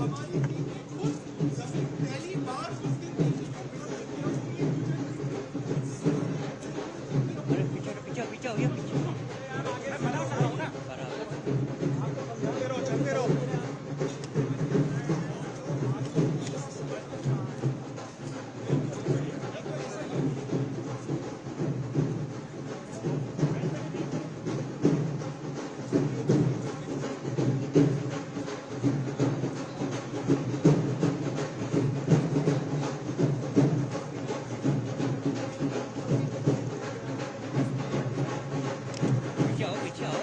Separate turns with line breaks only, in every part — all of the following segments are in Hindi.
अरे पीछे पीछे पीछे हो गया पीछे। पीछे आओ पीछे आओ।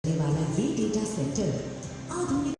वाला ये डेटा सेंटर आधुनिक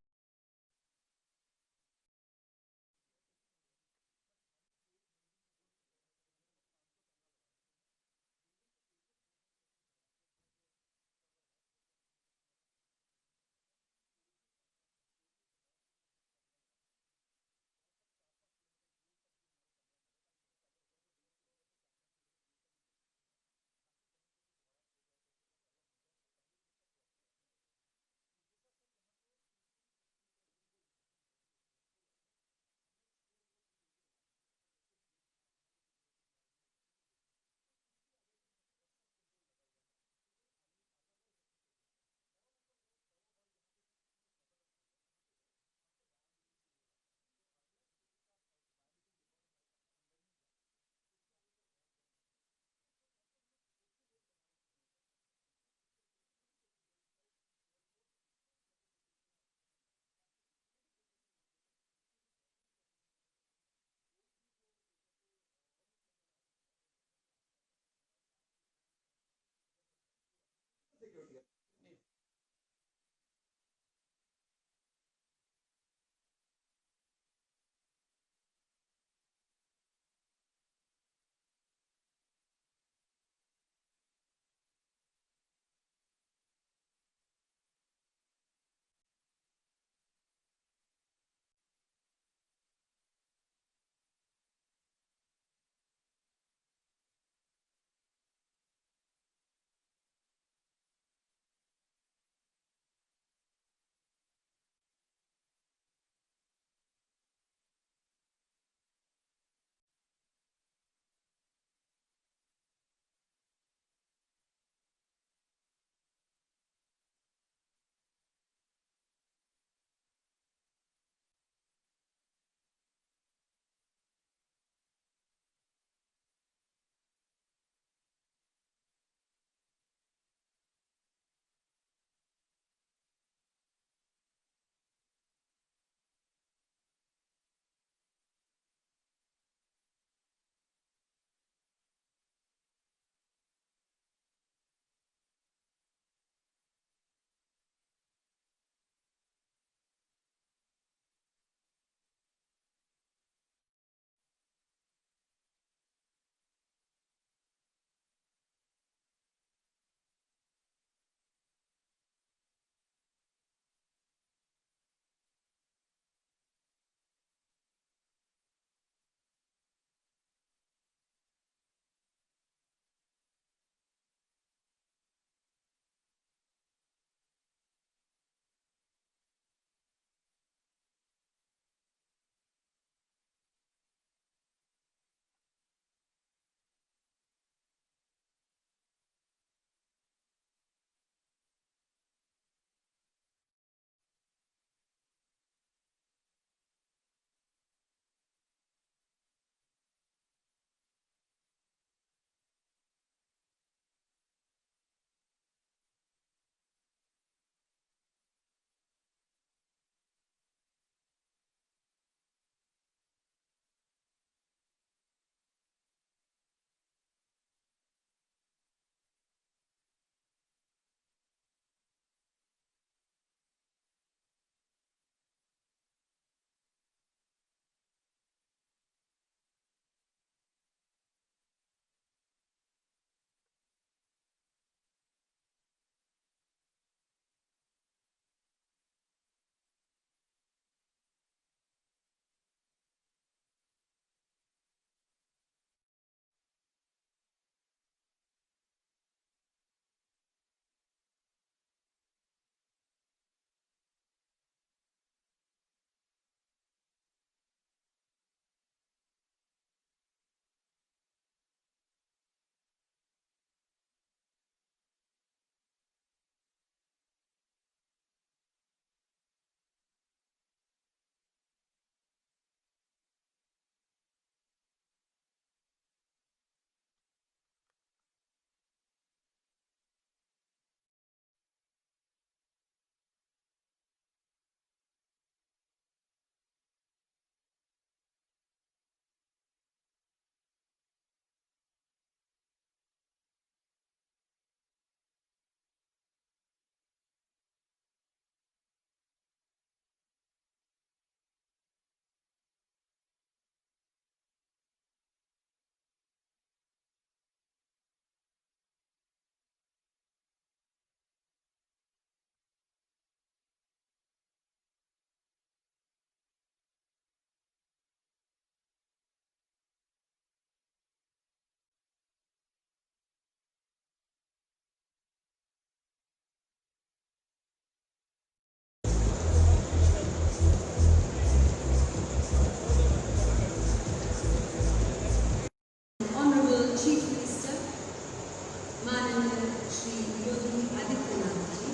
Prime Minister Shri Yogi Adityanath ji.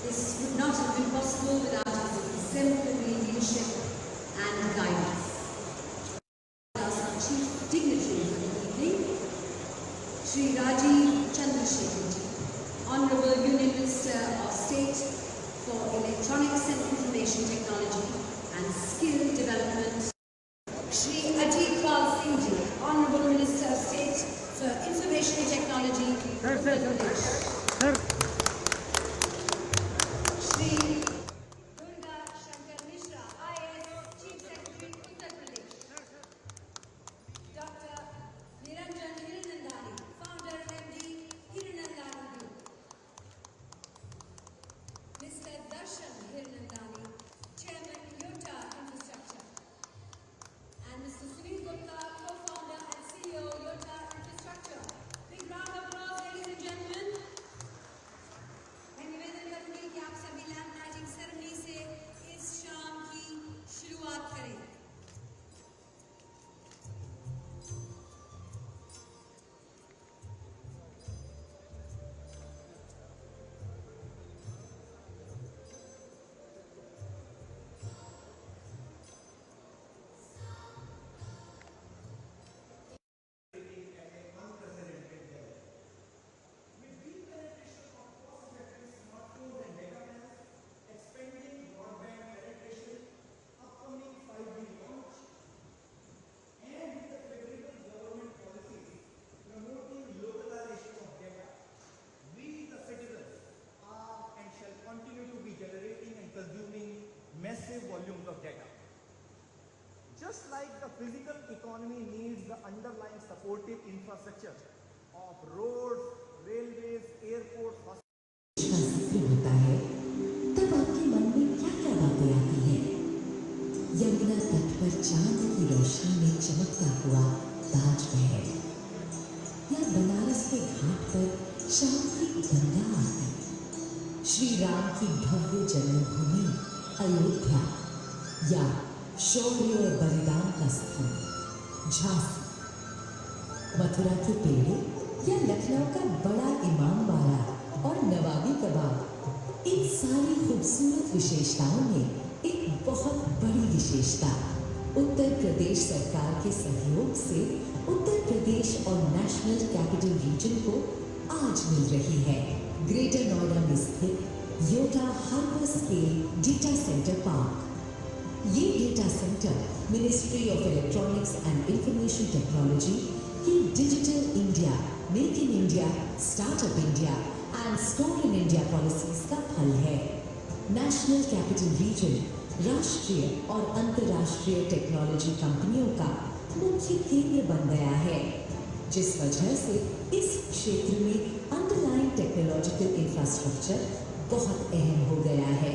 This would not have been possible without his exemplary leadership and guidance. As our chief dignitary for the evening, Shri Rajiv Chandrasekhar ji, Honorable Union Minister of State for Electronics and Information Technology and Skill Development. Shri Ajit Pal Singh ji, Honorable Minister of State for Information Technology, Uttar Pradesh. Shri Durga Shankar Mishra, IAS Chief Secretary, Uttar Pradesh. Dr. Niranjan Hiranandani, Founder and MD, Hiranandani Group. Mr. Darshan Hiranandani, Chairman, Yota Infrastructure. And Mr. Sunil Gupta, Co-founder and CEO, Yota Infrastructure. Big round of applause, ladies and gentlemen. मैं निवेदन करूंगी कि आप सभी लैंप लाइटिंग सेरेमनी से इस शाम की शुरुआत करें.
Massive volumes of data. Just like the physical economy needs the underlying supportive infrastructure of roads, railways, airports,
का जिक्र होता है तब आपके मन में क्या क्या बातें आती हैं? यमुना तट पर चांद की रोशनी में चमकता हुआ ताजमहल, या बनारस के घाट पर शाम की गंगा आरती, श्री राम की भव्य जन्मभूमि अयोध्या, या शौर्य और बलिदान का स्थल झांसी, मथुरा के पेड़े या लखनऊ का बड़ा इमामबाड़ा और नवाबी कबाब, इन सारी खूबसूरत विशेषताओं में एक बहुत बड़ी विशेषता उत्तर प्रदेश सरकार के सहयोग से उत्तर प्रदेश और नेशनल कैपिटल रीजन को आज मिल रही है. ग्रेटर नोएडा में स्थित Yotta hyperscale data centre park. ये data centre ministry of electronics and information technology की digital India, make in India, startup India and store in India policies का फल है. नेशनल कैपिटल रीजन राष्ट्रीय और अंतर्राष्ट्रीय टेक्नोलॉजी कंपनियों का मुख्य केंद्र बन गया है, जिस वजह से इस क्षेत्र में अंडरलाइन टेक्नोलॉजिकल इंफ्रास्ट्रक्चर बहुत अहम हो गया है.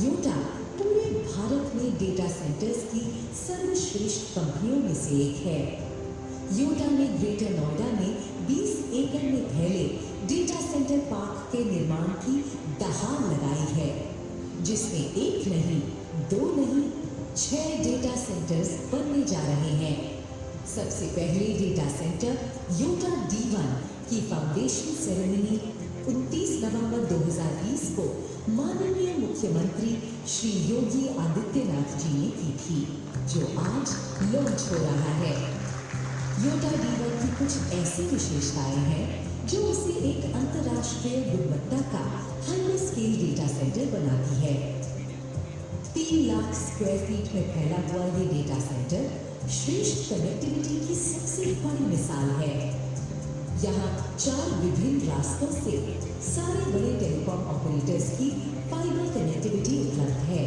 योटा पूरे भारत में डेटा सेंटर्स की सर्वश्रेष्ठ कंपनियों में से एक है. योटा ने ग्रेटर नोएडा में 20 एकड़ में फैले डेटा सेंटर पार्क के निर्माण की दहाड़ लगाई है, जिसमें एक नहीं, दो नहीं, 6 डेटा सेंटर्स बनने जा रहे हैं. सबसे पहले डेटा सेंटर योटा D1 की फाउंडेशन सेरेमनी 29 नवंबर 2020 को माननीय मुख्यमंत्री श्री योगी आदित्यनाथ जी ने की थी, जो आज लॉन्च हो रहा है. योटा D1 की कुछ ऐसी विशेषताएं हैं जो उसे एक अंतर्राष्ट्रीय गुणवत्ता का हाइपर स्केल डेटा सेंटर बनाती है. 3 लाख स्क्वायर फीट में फैला हुआ ये डेटा सेंटर श्रेष्ठ कनेक्टिविटी की सबसे बड़ी मिसाल है. यहाँ 4 विभिन्न रास्तों से सारे बड़े टेलीकॉम ऑपरेटर्स की फाइबर कनेक्टिविटी उपलब्ध है.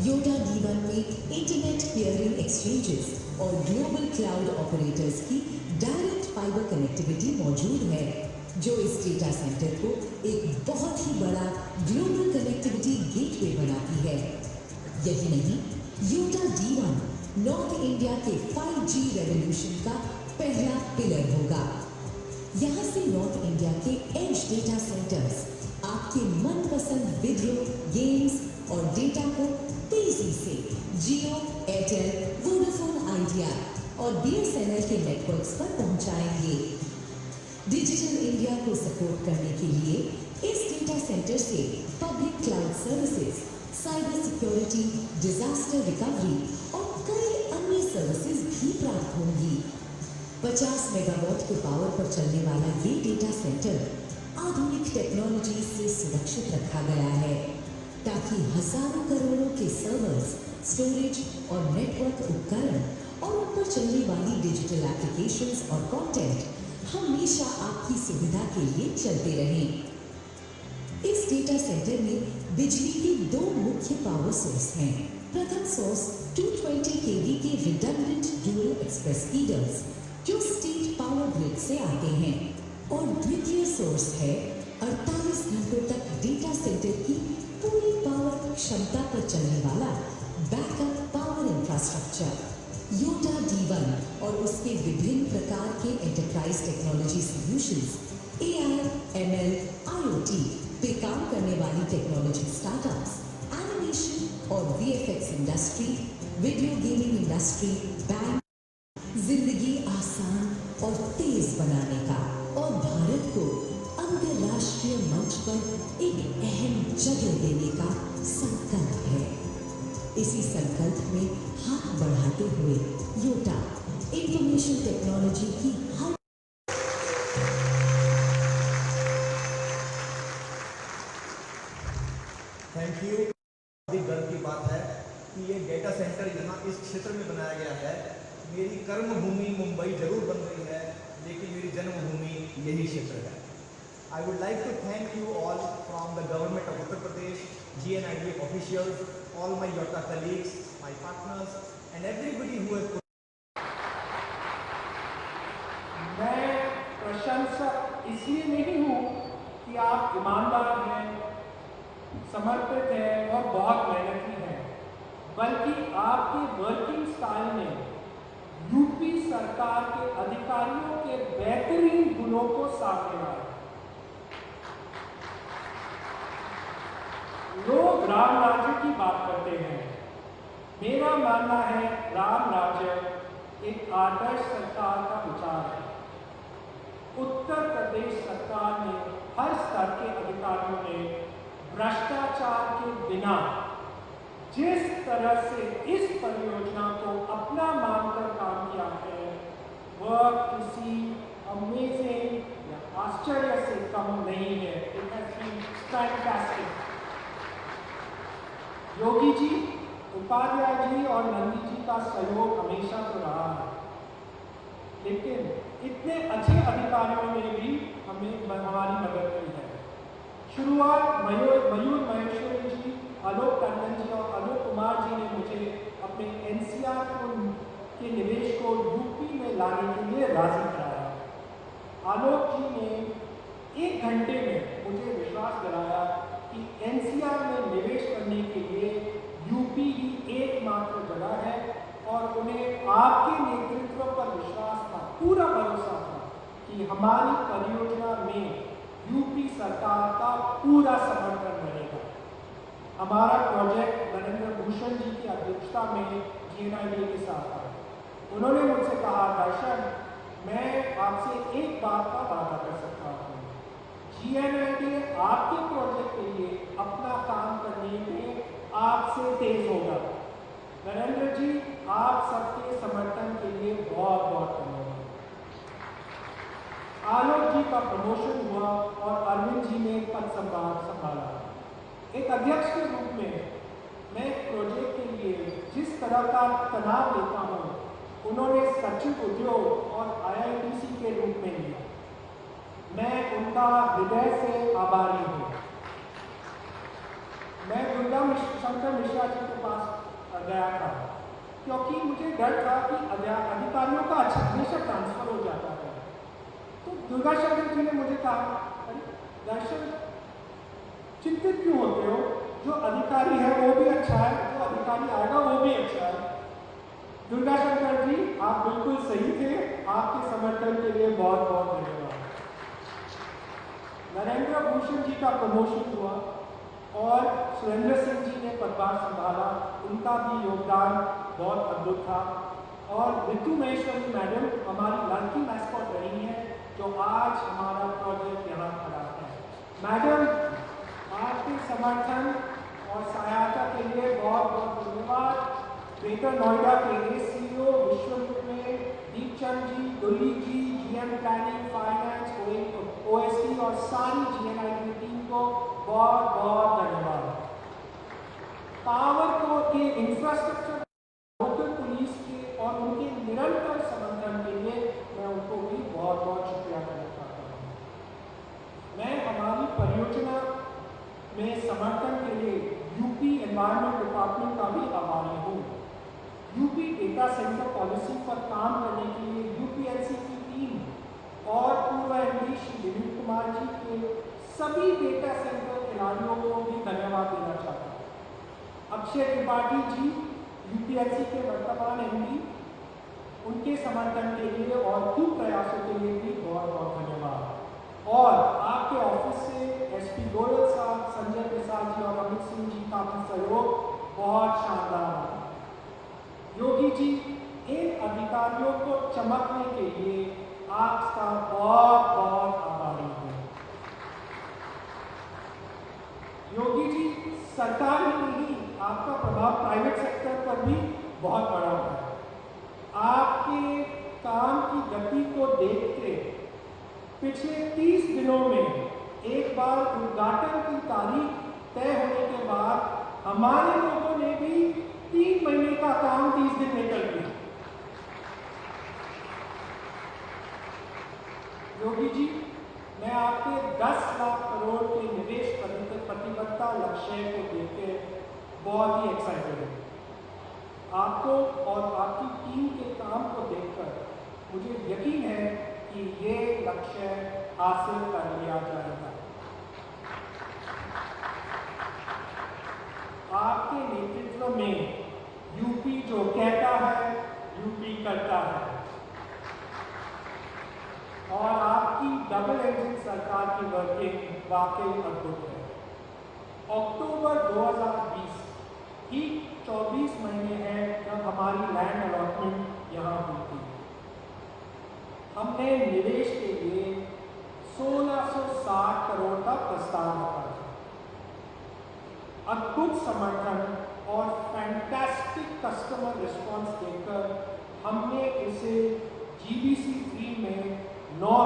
योटा D1 में इंटरनेट क्लियरिंग एक्सचेंजेस और ग्लोबल क्लाउड ऑपरेटर्स की डायरेक्ट फाइबर कनेक्टिविटी मौजूद है, जो इस डेटा सेंटर को एक बहुत ही बड़ा ग्लोबल कनेक्टिविटी गेटवे बनाती है. यही नहीं, योटा D1 नॉर्थ इंडिया के 5G रेवोल्यूशन का पहला पिलर होगा. यहाँ से नॉर्थ इंडिया के एज डेटा सेंटर्स आपके मनपसंद वीडियो, गेम्स और डेटा को तेजी से जियो, एयरटेल, वोडाफोन आइडिया और BSNL के नेटवर्क्स पर पहुंचाएंगे. डिजिटल इंडिया को सपोर्ट करने के लिए इस डेटा सेंटर से public cloud services, cyber security, disaster recovery और कई अन्य सर्विसेज भी प्राप्त होंगी। 50 मेगावाट के पावर पर चलने वाला ये डेटा सेंटर आधुनिक टेक्नोलॉजी से सुरक्षित रखा गया है ताकि हजारों करोड़ों के सर्वर्स, स्टोरेज और नेटवर्क उपकरण और उन पर चलने वाली डिजिटल एप्लीकेशंस और कंटेंट हमेशा आपकी सुविधा के लिए चलते रहें। इस डेटा सेंटर में बिजली के 2 मुख्य पावर सोर्स हैं। प्रथम सोर्स 220 kV के रिडंडेंट ड्यूल एक्सप्रेस फीडर्स जो स्टेट पावर ग्रिड से आते हैं और द्वितीय सोर्स है 48 घंटों तक डेटा सेंटर की पूरी पावर क्षमता पर चलने वाला backup power infrastructure. Yotta D1 और उसके विभिन्न प्रकार के enterprise technology solutions, AI, ML, IoT पे काम करने वाली टेक्नोलॉजी स्टार्टअप्स, एनिमेशन और VFX industry, video gaming industry, bank, जिंदगी आसान और तेज बनाने का और भारत को अंतर्राष्ट्रीय मंच पर एक अहम जगह देने का संकल्प है। इसी संकल्प में हाथ बढ़ाते हुए योटा इंफॉर्मेशन टेक्नोलॉजी की हर
थैंक यू। बड़ी गर्व की बात है कि ये डेटा सेंटर यहाँ इस क्षेत्र में बनाया गया है। मेरी कर्मभूमि मुंबई जरूर बन रही है, लेकिन मेरी जन्मभूमि यही क्षेत्र है। I would like to thank you all from the government of Uttar Pradesh, GNIDF officials, all my YOTA colleagues, my partners, and everybody who has put.
मैं प्रशंसक इसलिए नहीं हूँ कि आप ईमानदार हैं, समर्पित हैं और बहुत मेहनती हैं, बल्कि आपके वर्किंग स्टाइल में यूपी सरकार के अधिकारियों के बेहतरीन गुणों को सामने लाया। लोग राम राज्य की बात करते हैं। मेरा मानना है राम राज्य एक आदर्श सरकार का विचार है। उत्तर प्रदेश सरकार ने हर स्तर के अधिकारियों ने भ्रष्टाचार के बिना जिस तरह से इस परियोजना को अपना मानकर काम किया है, वह किसी अमेजिंग या आश्चर्य से कम नहीं है। It has been fantastic. Yogi ji, Upadhyay ji और नंदी जी का सहयोग हमेशा तो रहा है, लेकिन इतने अच्छे अधिकारियों ने भी हमारी मदद की है। शुरुआत मयूर महेश्वरी जी, आलोक टंडन जी और अनूप कुमार जी ने मुझे अपने NCR के निवेश को यूपी में लाने के लिए राजी कराया। आलोक जी ने 1 घंटे में मुझे विश्वास दिलाया कि NCR में निवेश करने के लिए यूपी ही एकमात्र जगह है और उन्हें आपके नेतृत्व पर विश्वास था, पूरा भरोसा था कि हमारी परियोजना में यूपी सरकार का पूरा समर्थन रहेगा। हमारा प्रोजेक्ट नरेंद्र भूषण जी की अध्यक्षता में GNIDF के साथ था। उन्होंने मुझसे कहा, दर्शन, मैं आपसे एक बात का वादा कर सकता हूँ, GNIDF आपके प्रोजेक्ट के लिए अपना काम करने में आपसे तेज होगा। नरेंद्र जी, आप सबके समर्थन के लिए बहुत बहुत धन्यवाद। आलोक जी का प्रमोशन हुआ और अरविंद जी ने पद संभाला। एक अध्यक्ष के रूप में मैं एक प्रोजेक्ट के लिए जिस तरह का तनाव लेता हूँ, उन्होंने सचिव उद्योग और IITC के रूप में लिया। मैं उनका हृदय से आभारी हूँ। मैं दुर्गा शंकर मिश्रा जी के पास गया था क्योंकि मुझे डर था कि अधिकारियों का हमेशा ट्रांसफर हो जाता है। तो दुर्गा शंकर जी ने मुझे कहा, अरे दर्शन, चिंतित क्यों होते हो? जो अधिकारी है वो भी अच्छा है, जो अधिकारी आएगा वो भी अच्छा है। दुर्गा शंकर जी, आप बिल्कुल सही थे। आपके समर्थन के लिए बहुत बहुत धन्यवाद। नरेंद्र भूषण जी का प्रमोशन हुआ और सुरेंद्र सिंह जी ने पदभार संभाला। उनका भी योगदान बहुत अद्भुत था। और ऋतु महेश्वरी मैडम हमारी लड़की मैस्कॉट रही हैं, तो आज हमारा प्रोजेक्ट यहाँ खड़ा है। मैडम, आपके समर्थन और सहायता के लिए बहुत बहुत धन्यवाद। ग्रेटर नोएडा के एसीईओ विश्वजीत में दीपचंद जी, गुरली जी, जीएम प्लानिंग, फाइनेंस, ओएसडी और सारी जीएनआई की टीम को बहुत बहुत धन्यवाद। पावर को के इंफ्रास्ट्रक्चर, लोकल पुलिस के और उनके निरंतर समर्थन के लिए मैं उनको भी बहुत बहुत शुक्रिया करना चाहता हूँ। मैं हमारी परियोजना में समर्थन के लिए यूपी एनवायरमेंट डिपार्टमेंट का भी आभारी हूँ। यूपी डेटा सेंटर पॉलिसी पर काम करने के लिए यूपीएलसी की टीम और पूर्व एमडी श्री विनीत कुमार जी के सभी डेटा सेंटर खिलाड़ियों को भी धन्यवाद देना चाहता हूँ। अक्षय त्रिपाठी जी, यूपीएलसी के वर्तमान एमडी, उनके समर्थन के लिए और खूब प्रयासों के लिए भी बहुत बहुत धन्यवाद। और आपके ऑफिस से एसपी गोयल साहब, संजय प्रसाद जी और अमित सिंह जी का भी सहयोग बहुत शानदार है। योगी जी, इन अधिकारियों को चमकने के लिए आपका बहुत बहुत आभारी हूँ। योगी जी, सरकार ही नहीं, आपका प्रभाव प्राइवेट सेक्टर पर भी बहुत बड़ा है। आपके काम की गति को देखते पिछले 30 दिनों में एक बार उद्घाटन की तारीख तय होने के बाद हमारे लोगों ने भी 3 महीने का काम 30 दिन में कर दिया। योगी जी, मैं आपके 10 लाख करोड़ के निवेश प्रतिबद्धता लक्ष्य को देखकर बहुत ही एक्साइटेड हूँ। आपको और आपकी टीम के काम को देखकर मुझे यकीन है कि ये लक्ष्य हासिल कर लिया जाएगा। आपके नेतृत्व में यूपी जो कहता है, यूपी करता है। और आपकी डबल इंजन सरकार की वर्किंग वाकई अद्भुत है। अक्टूबर 2020 ठीक 24 महीने हैं जब हमारी लैंड अलॉटमेंट यहाँ हुई थी। हमने निवेश के लिए 1660 करोड़ का प्रस्ताव रखा था। अद्भुत समर्थन और फैंटास्टिक कस्टमर रिस्पांस देकर हमने इसे जीबीसी 3 में 9।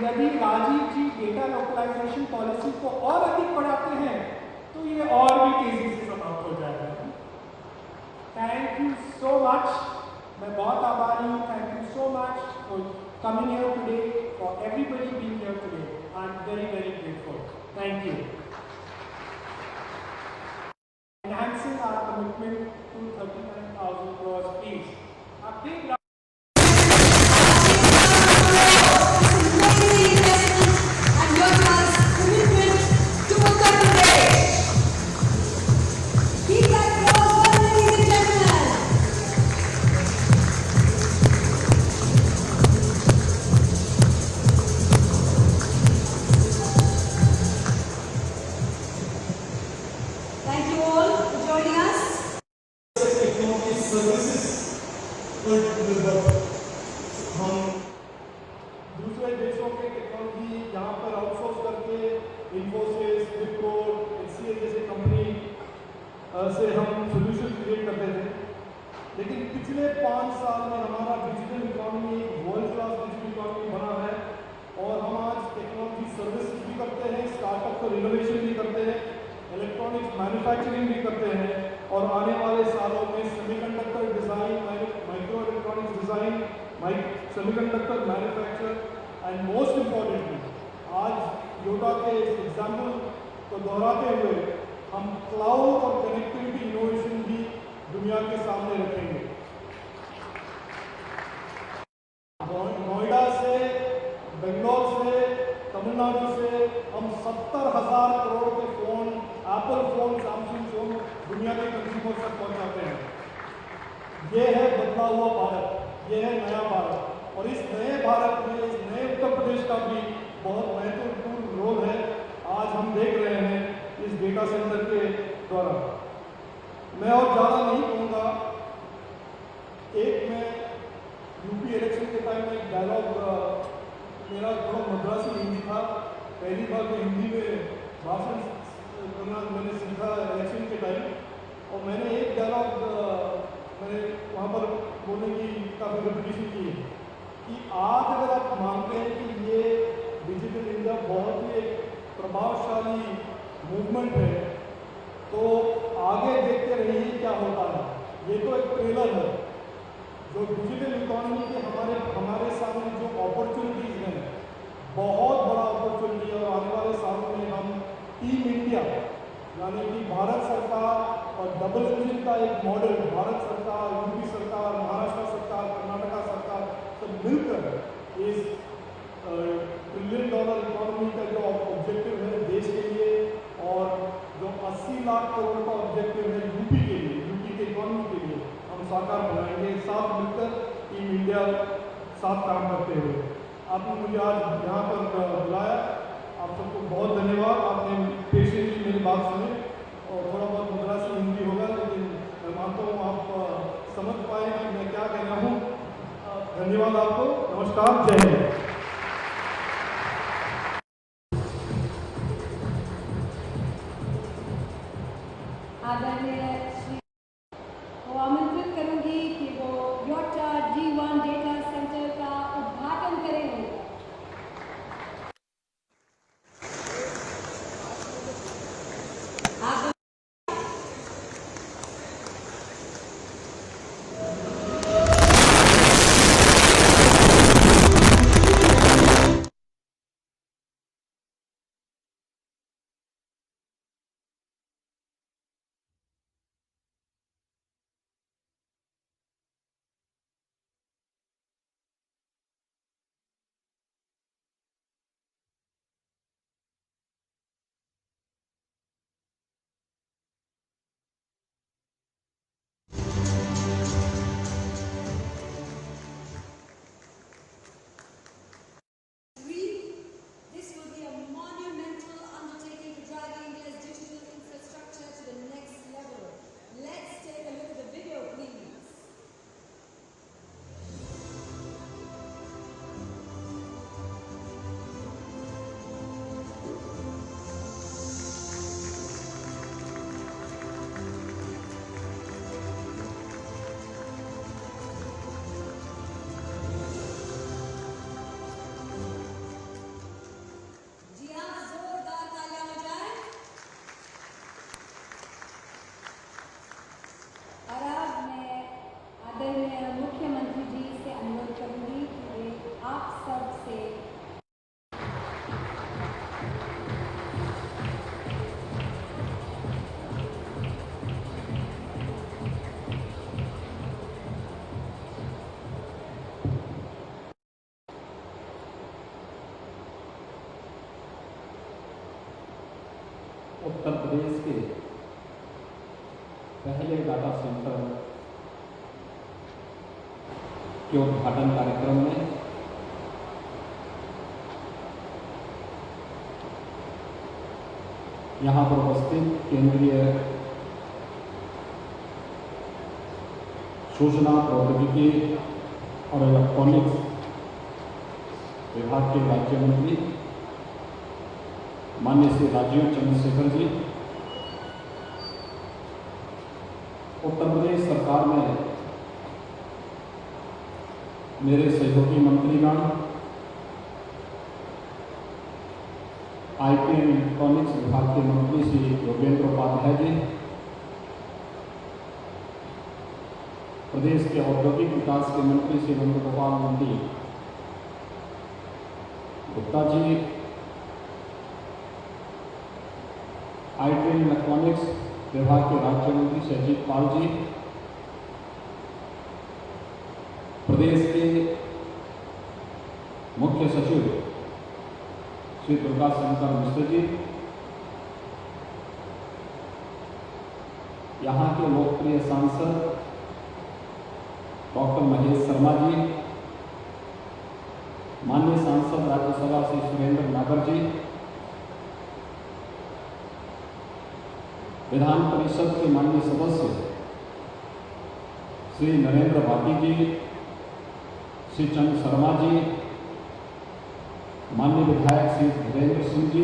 यदि राजीव जी डेटा लोकलाइजेशन पॉलिसी को और अधिक बढ़ाते हैं तो ये और भी तेजी से समाप्त हो जाएगा। Thank you so much. मैं बहुत आभारी हूँ। Thank you so much for coming here today, for everybody being here today. I am very very grateful. Thank you. Enhancing our commitment to 39,000 crores, please. A big round.
And Yoga's commitment to Uttar Pradesh. Keep that applause, ladies and gentlemen. Thank you all for joining us.
Economic services पर हम दूसरे देशों के टेक्नोलॉजी यहाँ पर आउटसोर्स करके इन्फोसिस, विप्रो, एचसीएल जैसे कंपनी से हम सोल्यूशन क्रिएट करते थे। लेकिन पिछले 5 साल में हमारा digital economy world class digital economy बना है और हम आज टेक्नोलॉजी सर्विसेज भी करते हैं, स्टार्टअप और इनोवेशन भी करते हैं, इलेक्ट्रॉनिक्स मैन्युफैक्चरिंग भी करते हैं और आने वाले सालों में semiconductor design, micro electronics design, semiconductor manufacture and most importantly आज योगा के एग्जाम्पल को दोहराते हुए हम क्लाउड और कनेक्टिविटी इनोवेशन भी दुनिया के सामने रखेंगे। नोएडा से, बेंगलोर से, तमिलनाडु से हम 70,000 करोड़ के phone, Apple phone, Samsung phone दुनिया के कंज्यूमर तक पहुंचाते हैं। ये है बदला हुआ भारत, ये है नया भारत और इस नए भारत में इस नए उत्तर प्रदेश का भी बहुत महत्वपूर्ण रोल है। आज हम देख रहे हैं इस डेटा सेंटर के द्वारा। मैं और ज़्यादा नहीं कहूँगा। एक मैं यूपी इलेक्शन के टाइम में
पहली बार तो हिंदी में भाषण करना मैंने सीखा इलेक्शन के टाइम, और मैंने एक डायलॉग मैंने वहाँ पर बोलने की काफ़ी रिपीटेशन की है कि आज अगर आप मानते हैं कि ये डिजिटल इंडिया बहुत ही एक प्रभावशाली मूवमेंट है, तो आगे देखते रहिए क्या होता है। ये तो एक ट्रेलर है। जो डिजिटल इकोनॉमी के हमारे सामने जो अपॉर्चुनिटीज़ हैं, बहुत बड़ा अपॉर्चुनिटी है, और आने वाले सालों में हम टीम इंडिया यानी कि भारत सरकार और डबल इंजन का एक मॉडल, भारत सरकार, यूपी सरकार, महाराष्ट्र सरकार, कर्नाटका सरकार सब मिलकर इस $1 ट्रिलियन इकोनॉमी का जो ऑब्जेक्टिव है देश के लिए, और जो 80 लाख करोड़ का ऑब्जेक्टिव है यूपी के लिए, यूपी के इकोनॉमी के लिए हम साकार बनाएंगे, साथ मिलकर टीम इंडिया साथ काम करते हुए। आपने मुझे आज यहाँ पर बुलाया, आप सबको बहुत धन्यवाद। आपने पेशेंटली मेरी बात सुनी, और थोड़ा बहुत मद्रासी हिंदी होगा, लेकिन मैं मानता हूँ आप समझ पाए कि मैं क्या कह रहा हूँ। धन्यवाद आपको, नमस्कार, जय हिंद।
आदरणीय श्री को आमंत्रित करूंगी कि वो योटा G1 डेटा सेंटर का उद्घाटन करेंगे। This will be a monumental undertaking to drive India's digital infrastructure to the next level. Let's take a look at the video, please. जी हाँ, जोरदार तालियां हो जाए। और अब मैं आदरणीय मुख्यमंत्री जी से अनुरोध करूंगी कि वे आप सब से
उत्तर प्रदेश के पहले डाटा सेंटर के उद्घाटन कार्यक्रम में यहाँ पर उपस्थित केंद्रीय सूचना प्रौद्योगिकी और इलेक्ट्रॉनिक्स विभाग के राज्य मंत्री माननीय श्री राजीव चंद्रशेखर जी, उत्तर प्रदेश सरकार में मेरे सहयोगी मंत्रीगण, आईटी एंड इलेक्ट्रॉनिक्स विभाग के मंत्री श्री योगेंद्र उपाध्याय जी, प्रदेश के औद्योगिक विकास के मंत्री Shri Nandgopal Nandi Gupta ji, IT and electronics विभाग के राज्य मंत्री श्री अजीत पाल जी, प्रदेश के मुख्य सचिव श्री दुर्गा शंकर मिश्र जी, यहाँ के लोकप्रिय सांसद डॉक्टर महेश शर्मा जी, माननीय सांसद राज्यसभा श्री सुरेंद्र नागर जी, विधान परिषद के माननीय सदस्य श्री नरेंद्र भाटी जी, श्री चंद शर्मा जी,
माननीय विधायक श्री धीरेन्द्र सिंह जी,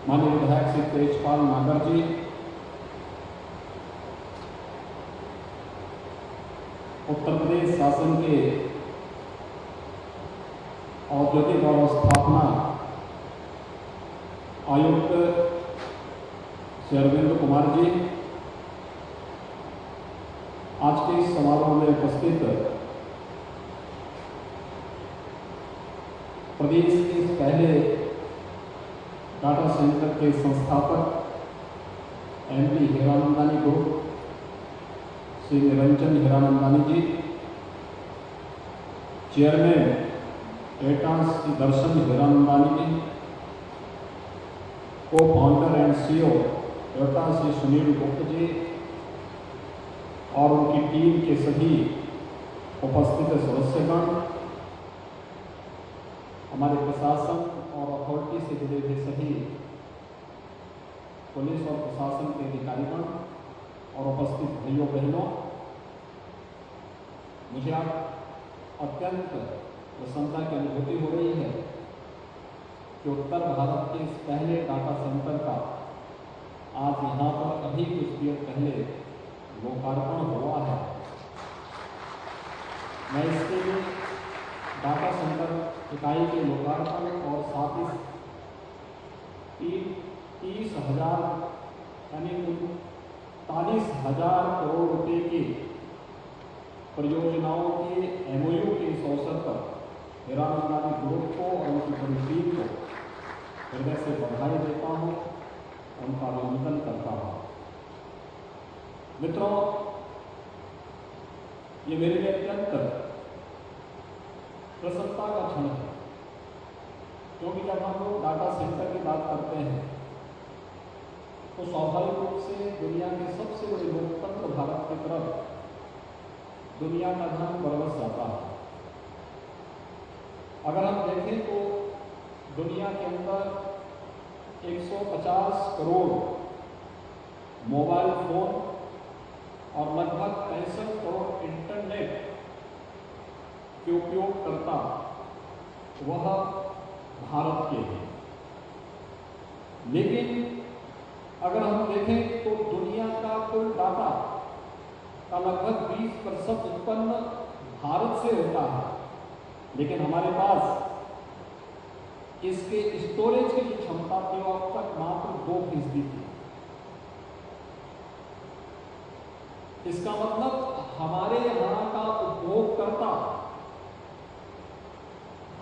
माननीय विधायक श्री तेजपाल नागर जी, उत्तर प्रदेश शासन के औद्योगिक और स्थापना आयुक्त श्री अरविंद कुमार जी, आज के इस समारोह में उपस्थित प्रदेश के इस पहले डाटा सेंटर के संस्थापक MP Hiranandani group Shri Niranjan Hiranandani ji, chairman एटास Shri Darshan Hiranandani ji, co-founder and CEO एटास श्री सुनील गुप्त जी और उनकी टीम के सभी उपस्थित सदस्यगण, हमारे प्रशासन और अथॉरिटी से जुड़े हुए सभी पुलिस और प्रशासन के अधिकारीगण और उपस्थित भाइयों बहनों, मुझे आप अत्यंत प्रसन्नता की अनुभूति हो रही है कि उत्तर भारत के इस पहले डाटा सेंटर का आज यहाँ पर अभी कुछ देर पहले लोकार्पण हुआ है। मैं इसके लिए डाटा सेंटर इकाई के लोकार्पण और साथ ही 30,000 यानी 39,000 करोड़ रुपए की परियोजनाओं के MOU के इस अवसर पर हीरानंदानी ग्रुप को और उनकी पूरी टीम को हृदय से बधाई देता हूँ, उनका अभिनंदन करता हूँ। मित्रों, ये मेरे लिए अत्यंत प्रसन्नता का क्षण है, क्योंकि जब हम लोग डाटा सेंटर की बात करते हैं तो स्वाभाविक रूप से दुनिया के सबसे बड़े लोकतंत्र भारत की तरफ दुनिया का ध्यान बरस जाता है। अगर हम देखें तो दुनिया के अंदर 150 करोड़ मोबाइल फोन और लगभग 65 करोड़ इंटरनेट के उपयोगकर्ता वह भारत के हैं। लेकिन अगर हम देखें तो दुनिया का कुल डाटा का लगभग 20% उत्पन्न भारत से होता है, लेकिन हमारे पास इसके स्टोरेज की जो क्षमता थी वो अब तक मात्र 2% थी। इसका मतलब हमारे यहाँ का उपभोगकर्ता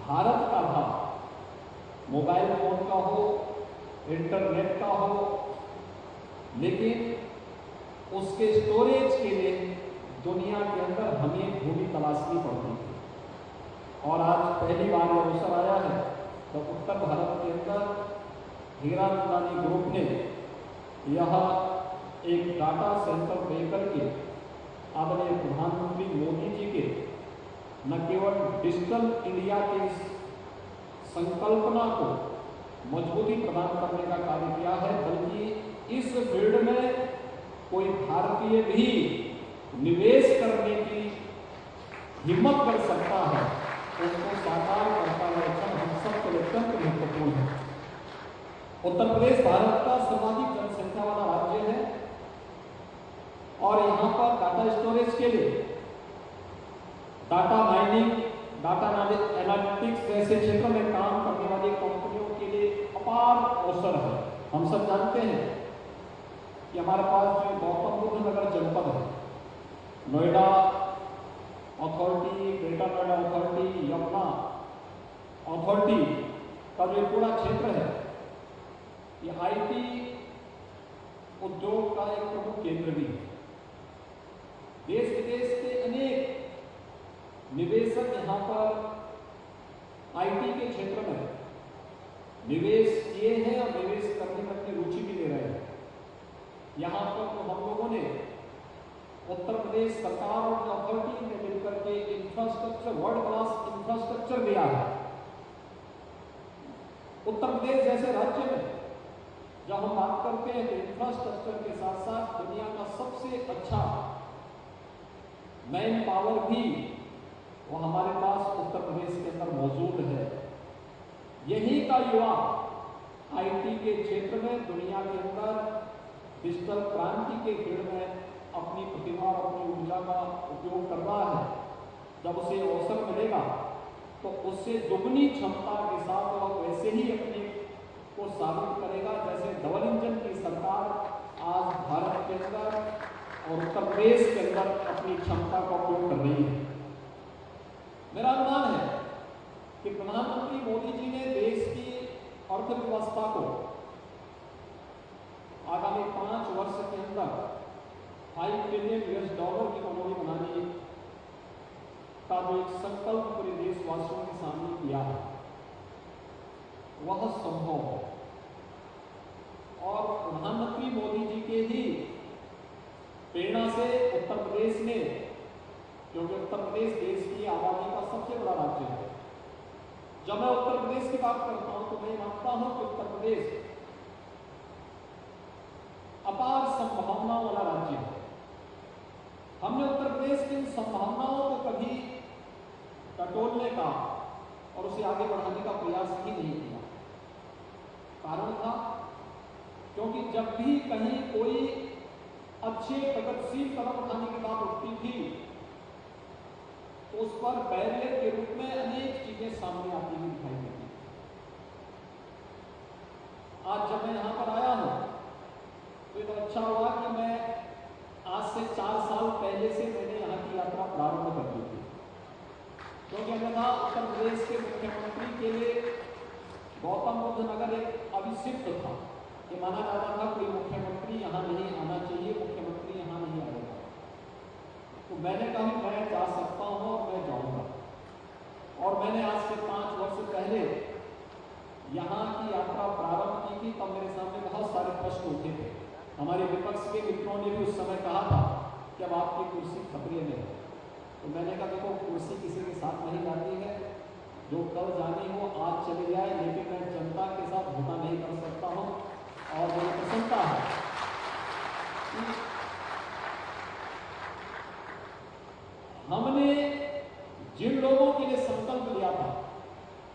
भारत का था, मोबाइल फोन का हो, इंटरनेट का हो, लेकिन उसके स्टोरेज के लिए दुनिया के अंदर हमें भूमि तलाशनी पड़ती थी। और आज पहली बार यह अवसर आया है तो उत्तर भारत के अंदर हीरानंदानी ग्रुप ने यह एक डाटा सेंटर लेकर के आदरणीय प्रधानमंत्री मोदी जी के न केवल डिजिटल इंडिया की संकल्पना को मजबूती प्रदान करने का कार्य किया है, बल्कि इस फील्ड में कोई भारतीय भी निवेश करने की हिम्मत कर सकता है, उसको साकार करता है हम सब के लिए अत्यंत महत्वपूर्ण है। उत्तर प्रदेश भारत का सर्वाधिक जनसंख्या वाला राज्य है और यहाँ पर डाटा स्टोरेज के लिए डाटा माइनिंग, डाटा एनालिटिक्स जैसे क्षेत्र में काम करने वाली कंपनियों के लिए अपार अवसर है। हम सब जानते हैं कि हमारे पास जो गौतम बुद्ध नगर जनपद है, Noida authority, greater Noida authority, Yamuna authority का जो पूरा क्षेत्र है, ये IT उद्योग का एक प्रमुख केंद्र भी है। देश विदेश के अनेक निवेशक यहाँ पर IT के क्षेत्र में निवेश किए हैं और निवेश करने में अपनी रुचि भी ले रहे हैं। यहाँ पर तो हम लोगों ने उत्तर प्रदेश सरकार और अथॉरिटी ने मिलकर के इंफ्रास्ट्रक्चर, वर्ल्ड क्लास इंफ्रास्ट्रक्चर दिया है। उत्तर प्रदेश जैसे राज्य में जब हम बात करते हैं तो इंफ्रास्ट्रक्चर के साथ साथ दुनिया का सबसे अच्छा मैन पावर भी वो हमारे पास उत्तर प्रदेश के अंदर मौजूद है। यही का युवा आईटी के क्षेत्र में दुनिया के अंदर डिजिटल क्रांति के फील्ड में अपनी प्रतिभा और अपनी ऊर्जा का उपयोग कर रहा है। जब उसे अवसर मिलेगा तो उससे दुगनी क्षमता के साथ वह वैसे ही अपने को साबित करेगा जैसे डबल इंजन की सरकार आज भारत के अंदर और उत्तर प्रदेश के अंदर अपनी क्षमता का उपयोग कर रही है। मेरा अनुमान है कि प्रधानमंत्री मोदी जी ने देश की अर्थव्यवस्था को आगामी 5 वर्ष के अंदर $5 ट्रिलियन की इकोनॉमी बनाने का जो एक संकल्प पूरे देशवासियों के सामने किया है वह संभव है। और प्रधानमंत्री मोदी जी के ही प्रेरणा से उत्तर प्रदेश ने, क्योंकि उत्तर प्रदेश देश की आबादी का सबसे बड़ा राज्य है, जब मैं उत्तर प्रदेश की बात करता हूं तो मैं मानता हूं कि उत्तर प्रदेश अपार संभावनाओं वाला राज्य है। हमने उत्तर प्रदेश की संभावनाओं को कभी टटोलने का और उसे आगे बढ़ाने का प्रयास ही नहीं किया। कारण था क्योंकि जब भी कहीं कोई अच्छे प्रगतिशील कदम उठाने की बात उठती थी तो उस पर बैरियर के रूप में अनेक चीजें सामने आती हुई दिखाई देती। आज जब मैं यहां पर आया हूं तो ये तो अच्छा हुआ कि मैं आज से 4 साल पहले से मैंने यहाँ की यात्रा प्रारंभ कर दी थी, क्योंकि अन्यथा उत्तर प्रदेश के मुख्यमंत्री के लिए गौतम बुद्ध नगर एक अभिषिक्त था। ये माना जाता था कोई मुख्यमंत्री यहाँ नहीं आना चाहिए, मुख्यमंत्री यहाँ नहीं आएगा। तो मैंने कहा मैं जा सकता हूँ और मैं जाऊँगा। और मैंने आज से 5 वर्ष पहले यहाँ की यात्रा प्रारंभ की थी, तब मेरे सामने बहुत सारे प्रश्न उठे थे। हमारे विपक्ष के मित्रों ने भी उस समय कहा था कि अब आपकी कुर्सी खतरे में है। तो मैंने कहा देखो, कुर्सी किसी के साथ नहीं जाती है, जो कल जानी हो आज चले जाए, लेकिन मैं जनता के साथ धोखा नहीं कर सकता हूँ। और मुझे प्रसन्नता है हमने जिन लोगों के लिए संकल्प लिया था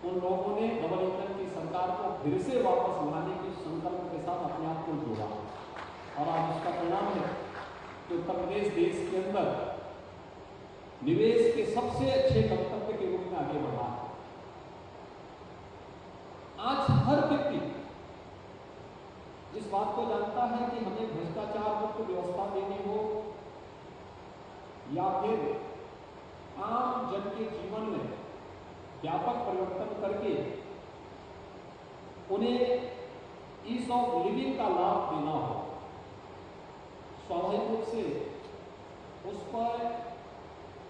उन लोगों ने डबल इंजन की सरकार को फिर से वापस लाने के संकल्प के साथ अपने आप को जोड़ा, और आज उसका परिणाम है कि उत्तर प्रदेश देश के अंदर निवेश के सबसे अच्छे गंतव्य के रूप में आगे बढ़ा है। आज हर व्यक्ति इस बात को जानता है कि हमें भ्रष्टाचार मुक्त व्यवस्था देनी हो या फिर आम जन के जीवन में व्यापक परिवर्तन करके उन्हें ईज ऑफ लिविंग का लाभ देना हो, स्वाभाविक रूप से उस पर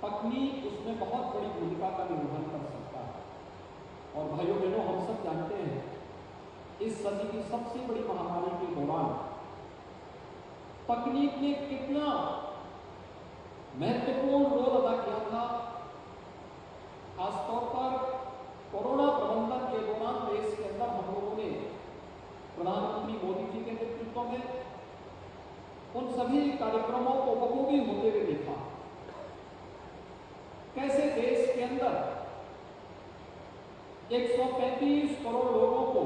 तकनीक उसमें बहुत बड़ी भूमिका का निर्वहन कर सकता है। और भाइयों बहनों, हम सब जानते हैं इस सदी की सबसे बड़ी महामारी के दौरान तकनीक ने कितना महत्वपूर्ण रोल अदा किया था। खासतौर पर कोरोना प्रबंधन के दौरान देश के अंदर हम लोगों ने प्रधानमंत्री मोदी जी के नेतृत्व में उन सभी कार्यक्रमों को बखूबी होते हुए देखा। कैसे देश के अंदर 135 करोड़ लोगों को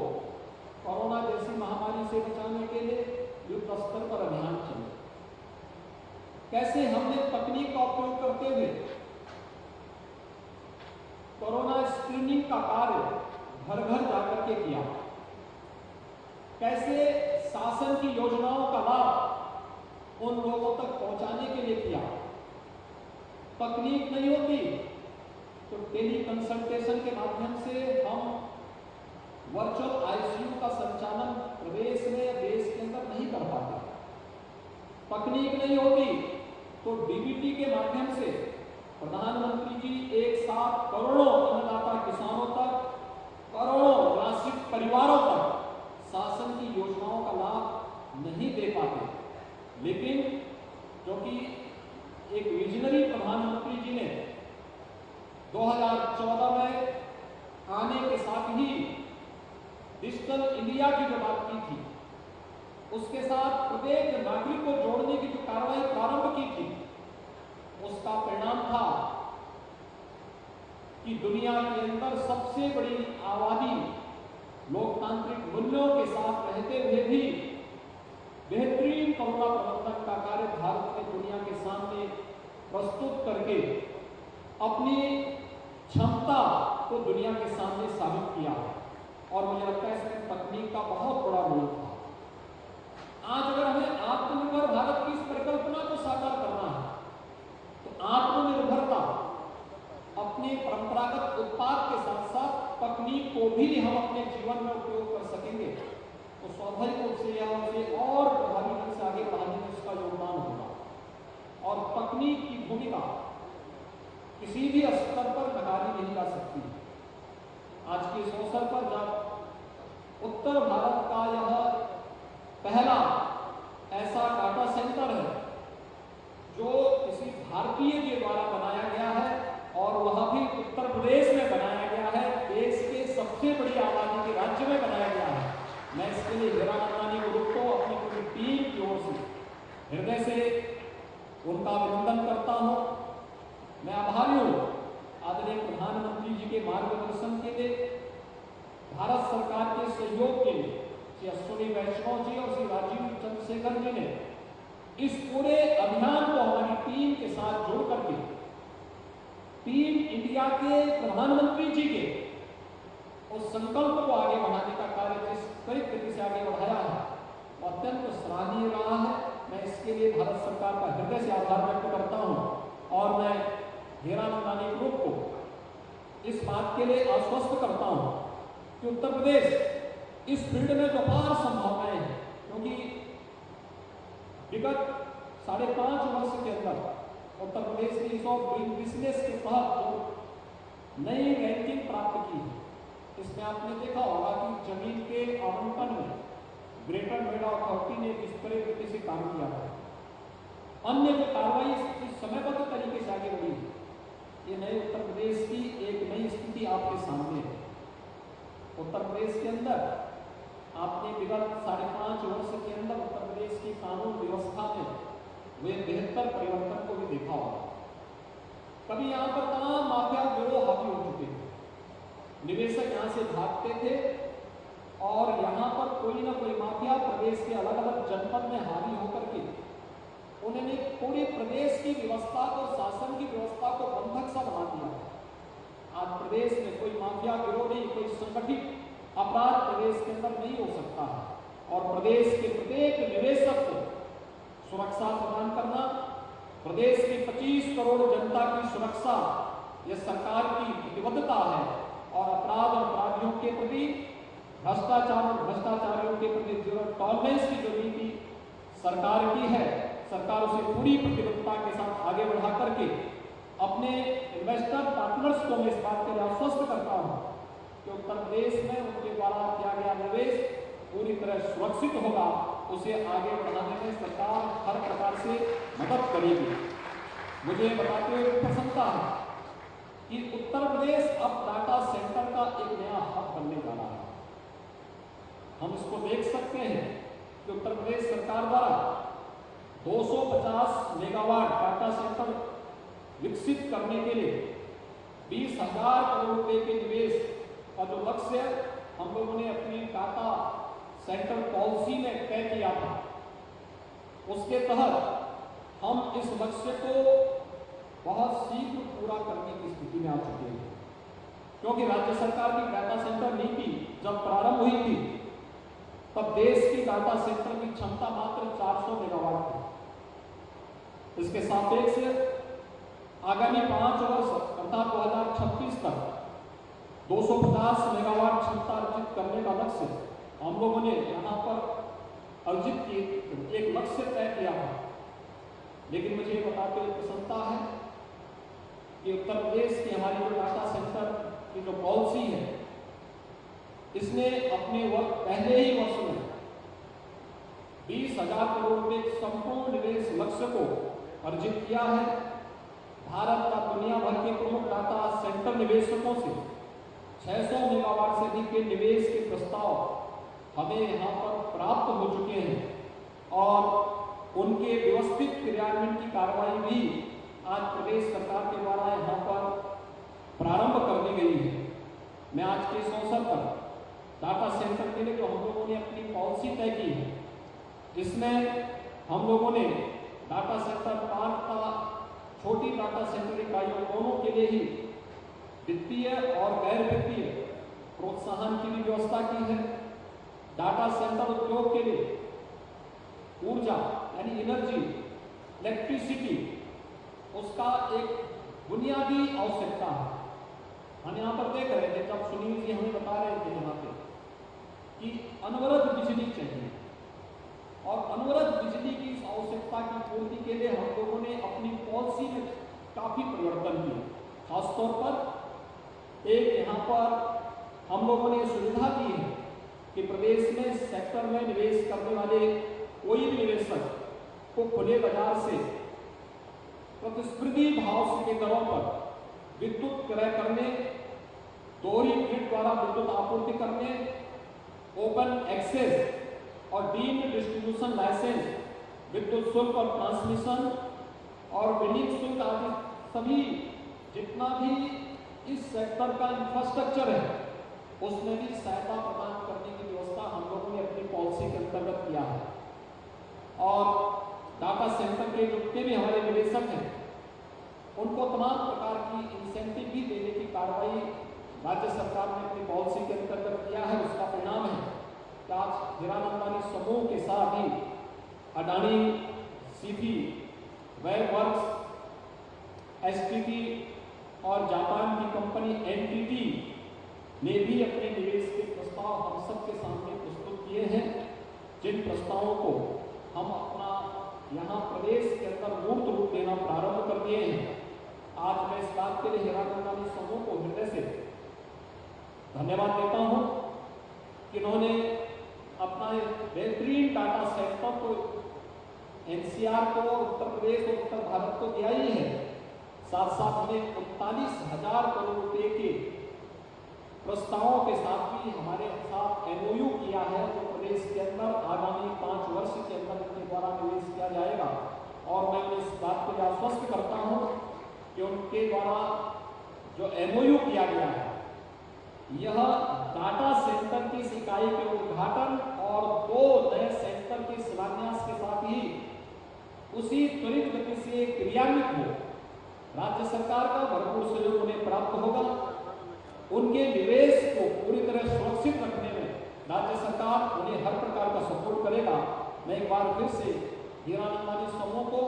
कोरोना जैसी महामारी से बचाने के लिए युद्ध स्तर पर अभियान चले, कैसे हमने तकनीक का उपयोग करते हुए कोरोना स्क्रीनिंग का कार्य घर घर जाकर के किया, कैसे शासन की योजनाओं का लाभ उन लोगों तक पहुंचाने के लिए किया। तकनीक नहीं होती तो टेली कंसल्टेशन के माध्यम से हम वर्चुअल आईसीयू का संचालन प्रदेश में देश के अंदर नहीं कर पाते। तकनीक नहीं होती तो डीबीटी के माध्यम से प्रधानमंत्री जी एक साथ करोड़ों अन्नदाता किसानों तक, करोड़ों राष्ट्रीय परिवारों तक शासन की योजनाओं का लाभ नहीं दे पाते। लेकिन क्योंकि एक विजनरी प्रधानमंत्री जी ने 2014 में आने के साथ ही डिजिटल इंडिया की जो बात की थी, उसके साथ प्रत्येक नागरिक को जोड़ने की जो कार्रवाई प्रारंभ की थी, उसका परिणाम था कि दुनिया के अंदर सबसे बड़ी आबादी लोकतांत्रिक मूल्यों के साथ रहते हुए भी बेहतरीन कोरोना प्रबंधन का कार्य भारत ने दुनिया के सामने प्रस्तुत करके अपनी क्षमता को दुनिया के सामने साबित किया है। और मुझे लगता है इसमें तकनीक का बहुत बड़ा रोल था। आज अगर हमें आत्मनिर्भर भारत की इस परिकल्पना को साकार करना है तो आत्मनिर्भरता अपने परंपरागत उत्पाद के साथ साथ तकनीक को भी हम अपने जीवन में उपयोग कर सकेंगे तो स्वाभाविक रूप से यह उसे और प्रभावी ढंग से आगे बढ़ाने में उसका योगदान होगा। और तकनीक की भूमिका किसी भी स्तर पर नकारी नहीं जा सकती। आज के इस अवसर पर जब उत्तर भारत का यह पहला ऐसा डाटा सेंटर है जो किसी भारतीय के द्वारा बनाया गया है और वह भी उत्तर प्रदेश में बनाया गया है, देश के सबसे बड़ी आबादी के राज्य में बनाया गया है। मैं इसके लिए हीरा नंदानी ग्रुप को अपनी पूरी टीम की ओर से हृदय से उनका अभिनंदन करता हूं। मैं आभारी हूं आदरणीय प्रधानमंत्री जी के मार्गदर्शन के लिए, भारत सरकार के सहयोग के लिए श्री अश्विनी वैष्णव जी और श्री राजीव चंद्रशेखर जी ने इस पूरे अभियान को हमारी टीम के साथ जोड़ करके टीम इंडिया के प्रधानमंत्री जी के उस संकल्प को आगे बढ़ाने का कार्य जिस कई गति से आगे बढ़ाया है वो अत्यंत सराहनीय रहा है। मैं इसके लिए भारत सरकार का हृदय से आभार व्यक्त करता हूं और मैं हीरा नंदानी ग्रुप को इस बात के लिए आश्वस्त करता हूं कि उत्तर प्रदेश इस फील्ड में जो अपार संभावनाएं हैं, क्योंकि विगत 5.5 वर्ष के अंदर उत्तर प्रदेश ने ईज ऑफ डूइंग बिजनेस के तहत जो नई रैंकिंग प्राप्त की है, इसमें आपने देखा होगा कि जमीन के आवंटन में ग्रेटर नोएडा अथॉरिटी ने इस तरह गति से काम किया था। अन्य जो कार्रवाई समयबद्ध तरीके से आगे बढ़ी है, ये नए उत्तर प्रदेश की एक नई स्थिति आपके सामने है। उत्तर प्रदेश के अंदर आपने विगत 5.5 वर्ष के अंदर उत्तर प्रदेश की कानून व्यवस्था में वे बेहतर परिवर्तन को भी देखा होगा। कभी यहाँ पर तमाम माफिया गिरोह हावी हो चुके थे, निवेशक यहाँ से भागते थे और यहाँ पर कोई ना कोई माफिया प्रदेश के अलग अलग जनपद में हावी होकर के उन्होंने पूरे प्रदेश की व्यवस्था को, शासन की व्यवस्था को बंधक सा बना दिया। आज प्रदेश में कोई माफिया गिरोह नहीं, कोई संगठित अपराध प्रदेश के अंदर नहीं हो सकता है। और प्रदेश के प्रत्येक निवेशक को सुरक्षा प्रदान करना, प्रदेश की 25 करोड़ जनता की सुरक्षा यह सरकार की प्रतिबद्धता है। और अपराध और अपराधियों के प्रति, भ्रष्टाचार और भ्रष्टाचारियों के प्रति जीरो टॉलरेंस की जो नीति सरकार की है, सरकार उसे पूरी प्रतिबद्धता के साथ आगे बढ़ा करके अपने इन्वेस्टर पार्टनर्स को मैं इस बात के लिए आश्वस्त करता हूं कि उत्तर प्रदेश में उनके द्वारा किया गया निवेश पूरी तरह सुरक्षित होगा, उसे आगे बढ़ाने में सरकार हर प्रकार से मदद करेगी। मुझे बताते हुए प्रसन्नता है कि उत्तर प्रदेश अब डाटा सेंटर का एक नया हब बनने जा रहा है। हम इसको देख सकते हैं कि उत्तर प्रदेश सरकार द्वारा 250 मेगावाट डाटा सेंटर विकसित करने के लिए 20,000 करोड़ रुपए के निवेश का जो लक्ष्य हम लोगों ने अपनी डाटा सेंटर पॉलिसी में तय किया था, उसके तहत हम इस लक्ष्य को बहुत शीघ्र पूरा करने की स्थिति में आ चुके हैं। क्योंकि राज्य सरकार की डाटा सेंटर नीति जब प्रारंभ हुई थी तब देश की डाटा सेंटर की क्षमता मात्र 400 मेगावाट थी। इसके सापेक्ष आगामी 5 वर्ष अर्थात 2026 तक 250 मेगावाट क्षमता अर्जित करने का लक्ष्य हम लोगों ने यहाँ पर अर्जित की एक लक्ष्य तय किया था। लेकिन मुझे ये बताते हुए प्रसन्नता है कि उत्तर प्रदेश की हमारी जो डाटा सेंटर की जो पॉलिसी है, इसने अपने पहले ही वर्ष में 20,000 करोड़ रुपए संपूर्ण निवेश लक्ष्य को अर्जित किया है। भारत का दुनिया भर के प्रमुख डाटा सेंटर निवेशकों से 600 मेगावाट से अधिक के निवेश के प्रस्ताव हमें यहाँ पर प्राप्त हो चुके हैं और उनके व्यवस्थित क्रियान्वयन की कार्रवाई भी आज प्रदेश सरकार के द्वारा यहाँ पर प्रारंभ कर दी गई है। मैं आज के इस अवसर पर डाटा सेंटर के लिए जो हम लोगों ने अपनी पॉलिसी तय की है, जिसमें हम लोगों ने डाटा सेंटर पार्क का छोटी डाटा सेंटर इकाइयों दोनों के लिए ही वित्तीय और गैर वित्तीय प्रोत्साहन की भी व्यवस्था की है। डाटा सेंटर उद्योग के लिए ऊर्जा यानी एनर्जी, इलेक्ट्रिसिटी, उसका एक बुनियादी आवश्यकता है। हम यहाँ पर देख रहे थे, जब सुनील जी हमें बता रहे थे यहाँ पे कि अनवरत बिजली चाहिए, और अनवरत बिजली की इस आवश्यकता की पूर्ति के लिए हम लोगों ने अपनी पॉलिसी में काफी परिवर्तन किए। खासतौर पर एक यहाँ पर हम लोगों ने सुविधा दी है कि प्रदेश में सेक्टर में निवेश करने वाले कोई भी निवेशक को खुले बाजार से प्रतिस्पर्धी भाव के दरों पर विद्युत क्रय करने, दोहरी ग्रिड द्वारा विद्युत आपूर्ति करने, ओपन एक्सेस और डीम्ड डिस्ट्रीब्यूशन लाइसेंस, विद्युत शुल्क और ट्रांसमिशन और बिलिंग शुल्क आदि सभी जितना भी इस सेक्टर का इंफ्रास्ट्रक्चर है उसमें भी सहायता प्रदान करने की व्यवस्था हम लोगों ने अपनी पॉलिसी के अंतर्गत किया है। और डाटा सेंटर के जितने भी हमारे निवेशक हैं उनको तमाम प्रकार की इंसेंटिव भी देने की कार्रवाई राज्य सरकार ने अपनी पॉलिसी के अंतर्गत किया है। उसका परिणाम है कि आज हीरानंद अंबानी समूह के साथ ही Adani, CP, web works, STT और जापान की कंपनी एनटीटी ने भी अपने निवेश के प्रस्ताव हम सबके सामने प्रस्तुत किए हैं, जिन प्रस्तावों को हम अपना यहाँ प्रदेश के अंदर मूर्त रूप देना प्रारंभ कर दिए हैं। आज मैं इस बात के लिए हीरानंद अंबानी समूह को हृदय से धन्यवाद देता हूँ कि उन्होंने अपना बेहतरीन डाटा सेंटर को एनसीआर को, उत्तर प्रदेश और उत्तर भारत को दिया ही है, साथ साथ हमें 39,000 करोड़ रुपए के प्रस्तावों के साथ भी हमारे साथ एमओयू किया है, जो प्रदेश के अंदर आगामी 5 वर्ष के अंदर इनके द्वारा निवेश किया जाएगा। और मैं इस बात को आश्वस्त करता हूँ कि उनके द्वारा जो एमओयू किया गया है, यह डाटा सेंटर की इस इकाई के उद्घाटन और 2 नए सेंटर के शिलान्यास के साथ ही उसी त्वरित गति से क्रियान्वित हो, राज्य सरकार का भरपूर सहयोग उन्हें प्राप्त होगा। उनके निवेश को पूरी तरह सुरक्षित रखने में राज्य सरकार उन्हें हर प्रकार का सपोर्ट करेगा। मैं एक बार फिर से हीरानंद अंबानी समूह को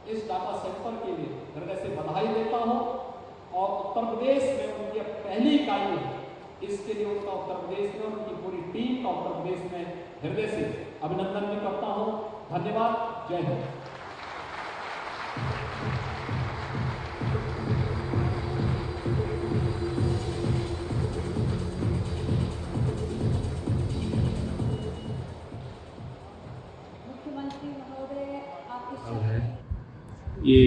इस डाटा सेंटर के लिए हृदय से बधाई देता हूं, और उत्तर प्रदेश में उनकी पहली इकाई है, इसके लिए उनका उत्तर प्रदेश में उनकी पूरी टीम का उत्तर प्रदेश में हृदय से अभिनंदन भी करता हूं। धन्यवाद। जय हिंद।
मुख्यमंत्री महोदय, आपके
ये